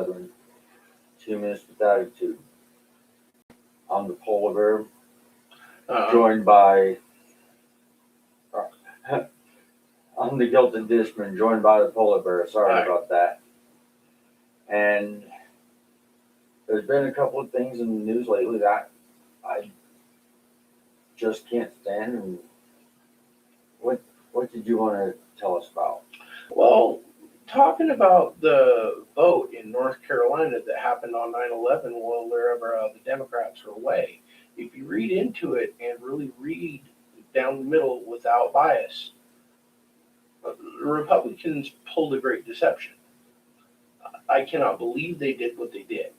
9/11. 2 minutes with attitude. On the polar bear, joined by on the Kilted Dishman, joined by the polar bear. Sorry about that. And there's been a couple of things in the news lately that I just can't stand. And what did you want to tell us about? Well, talking about the vote in North Carolina that happened on 9/11 while the Democrats were away, if you read into it and really read down the middle without bias, the Republicans pulled a great deception. I cannot believe they did what they did.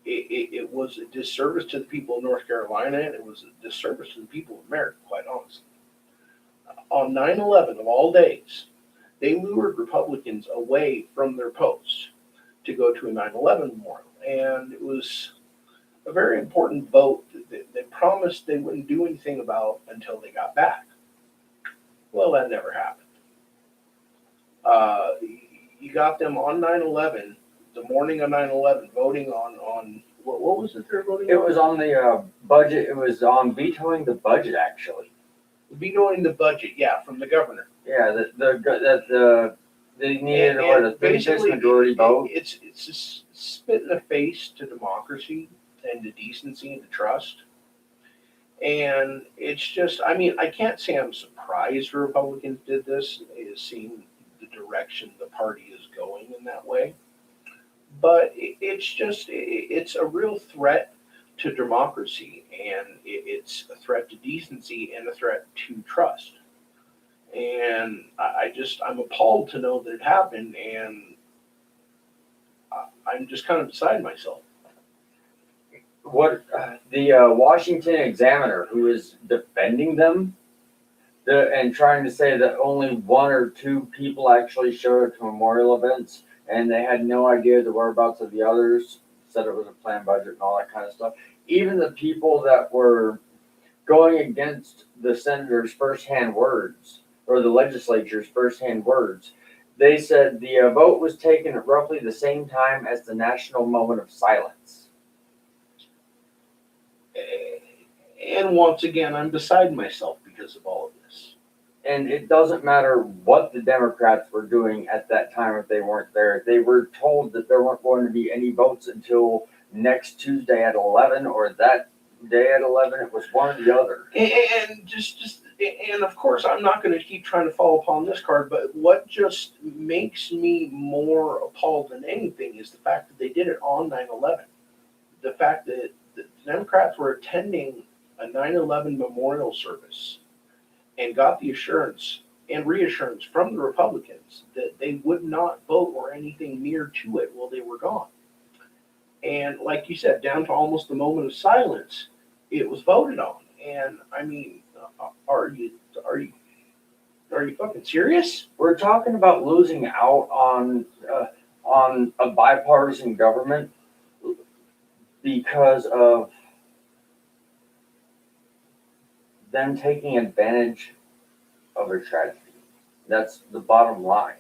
It was a disservice to the people of North Carolina, and it was a disservice to the people of America, quite honestly. On 9/11 of all days, they lured Republicans away from their posts to go to a 9/11 memorial. And it was a very important vote that they promised they wouldn't do anything about until they got back. Well, that never happened. You got them on 9/11, the morning of 9/11, voting on what was it they're voting on? It was on the budget. It was on vetoing the budget, actually. Vetoing the budget, yeah, from the governor. Yeah, they needed a 3/5 majority vote. It's a spit in the face to democracy and to decency and to trust. And it's just, I mean, I can't say I'm surprised the Republicans did this, seeing the direction the party is going in that way. But it's a real threat to democracy, and it's a threat to decency and a threat to trust. And I'm appalled to know that it happened, and I'm just kind of beside myself. What the Washington Examiner, who is defending them, and trying to say that only one or two people actually showed up to memorial events, and they had no idea the whereabouts of the others, said it was a planned budget and all that kind of stuff. Even the people that were going against the senator's firsthand words, or the legislature's firsthand words, they said the vote was taken at roughly the same time as the national moment of silence. And once again, I'm beside myself because of all of this. And it doesn't matter what the Democrats were doing at that time if they weren't there. They were told that there weren't going to be any votes until next Tuesday at 11, or that day at 11. It was one or the other. And of course, I'm not going to keep trying to fall upon this card, but what just makes me more appalled than anything is the fact that they did it on 9/11. The fact that the Democrats were attending a 9/11 memorial service and got the assurance and reassurance from the Republicans that they would not vote or anything near to it while they were gone. And like you said, down to almost the moment of silence, it was voted on. And I mean, are you fucking serious? We're talking about losing out on a bipartisan government because of them taking advantage of a tragedy. That's the bottom line.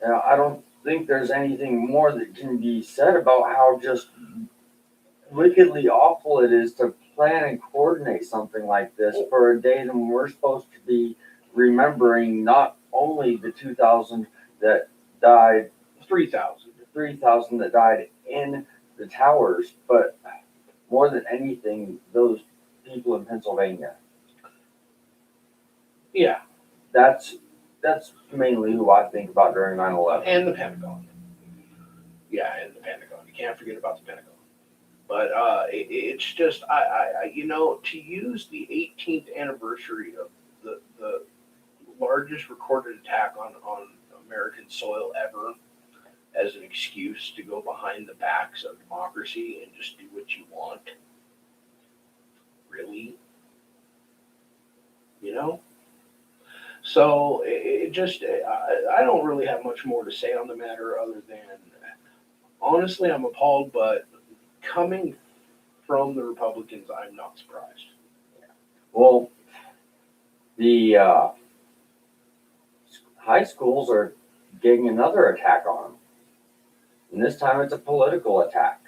I don't think there's anything more that can be said about how just wickedly awful it is to plan and coordinate something like this for a day when we're supposed to be remembering not only the 2,000 that died, 3,000 that died in the towers, but more than anything, those people in Pennsylvania. Yeah. That's mainly who I think about during 9/11. And the Pentagon. Yeah, and the Pentagon. You can't forget about the Pentagon. But it's just, to use the 18th anniversary of the largest recorded attack on American soil ever as an excuse to go behind the backs of democracy and just do what you want. Really? So I don't really have much more to say on the matter other than, honestly, I'm appalled, but coming from the Republicans, I'm not surprised. Well, the high schools are getting another attack on them. And this time it's a political attack.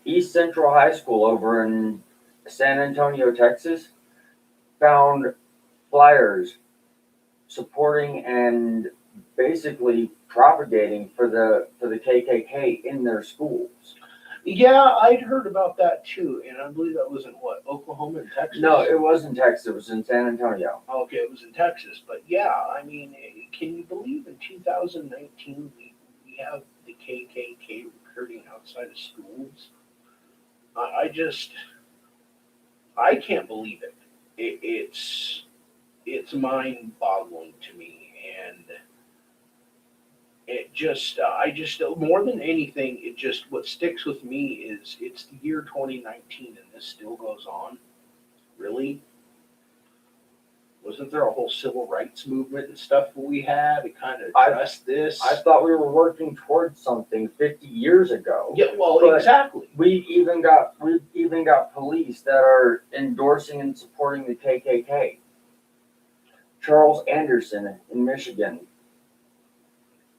East Central High School over in San Antonio, Texas, found flyers supporting and basically propagating for the KKK in their schools. Yeah, I'd heard about that too, and I believe that was in what, Oklahoma and Texas? No, it wasn't Texas. It was in San Antonio. Okay, it was in Texas, but yeah, I mean, can you believe in 2019 we have the KKK recruiting outside of schools? I just, I can't believe it. It's mind-boggling to me, and it just, I just, more than anything, it just, what sticks with me is it's the year 2019 and this still goes on. Really? Wasn't there a whole civil rights movement and stuff that we had to kind of address this? I thought we were working towards something 50 years ago. Yeah, well, But exactly. We've even got police that are endorsing and supporting the KKK. Charles Anderson in Michigan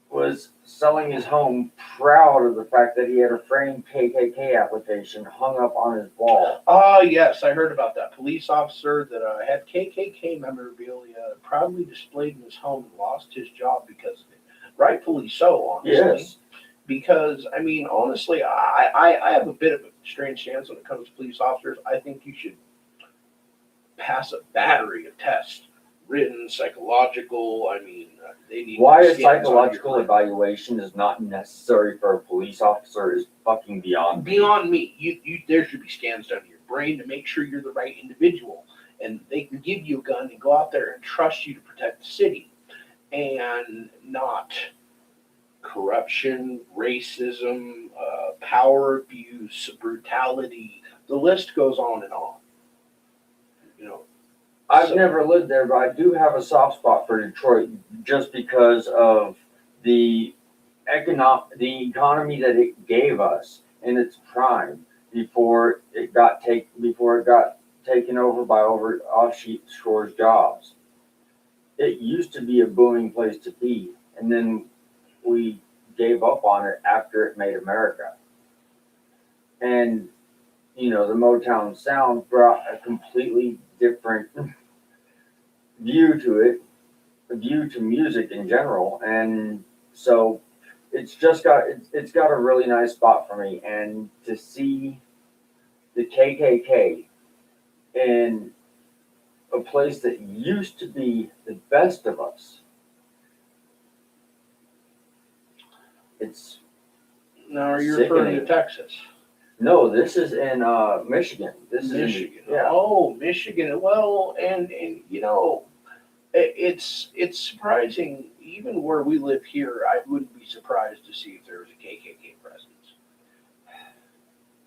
was selling his home proud of the fact that he had a framed KKK application hung up on his wall. Yes, I heard about that. Police officer that had KKK memorabilia proudly displayed in his home and lost his job because of it. Rightfully so, honestly. Yes. Because, I mean, honestly, I have a bit of a strange stance when it comes to police officers. I think you should pass a battery of tests. Written, psychological, I mean, they need Why a scans on psychological your- evaluation is not necessary for a police officer is fucking beyond me. Beyond me. There should be scans done to your brain to make sure you're the right individual. And they can give you a gun and go out there and trust you to protect the city. And not corruption, racism, power abuse, brutality. The list goes on and on. You know, I've never lived there, but I do have a soft spot for Detroit just because of the economy that it gave us in its prime before it got taken over by offshore jobs. It used to be a booming place to be, and then we gave up on it after it made America. And the Motown sound brought a completely different view to it, a view to music in general, and so it's got a really nice spot for me. And to see the KKK in a place that used to be the best of us, it's now are you referring to Texas? No, this is in Michigan. This is Michigan. Yeah. Oh, Michigan. Well, and it's surprising. Even where we live here, I wouldn't be surprised to see if there was a KKK presence.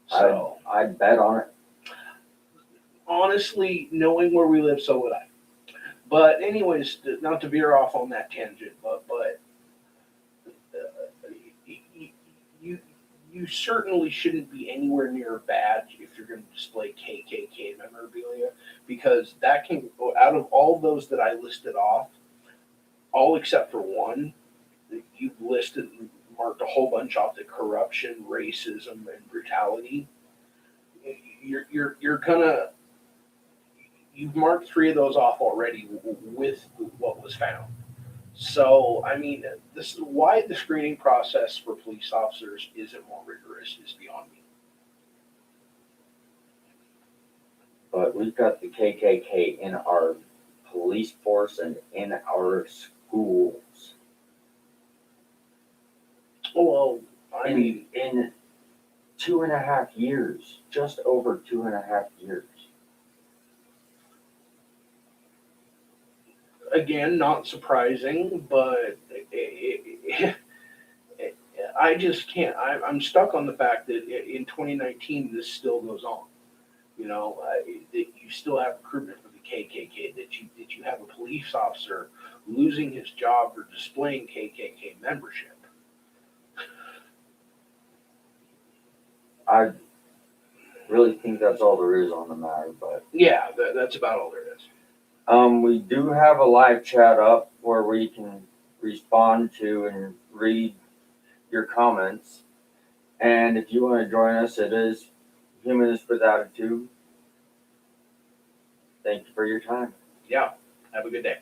So I'd bet on it. honestly, knowing where we live, so would I. But anyways, not to veer off on that tangent, but you certainly shouldn't be anywhere near a badge if you're going to display KKK memorabilia, because that can, out of all those that I listed off, all except for one, you've listed and marked a whole bunch off: the corruption, racism, and brutality. You've marked 3 of those off already with what was found. So, I mean, this is why the screening process for police officers isn't more rigorous is beyond me. But we've got the KKK in our police force and in our schools. Well, I mean, in 2.5 years, just over 2.5 years. again, not surprising, but I just can't. I'm stuck on the fact that in 2019 this still goes on. You know, that you still have recruitment for the KKK. That you have a police officer losing his job for displaying KKK membership. I really think that's all there is on the matter, but yeah, that's about all there is. We do have a live chat up where we can respond to and read your comments. And if you want to join us, it is Humanist with Attitude. Thank you for your time. Yeah. Have a good day.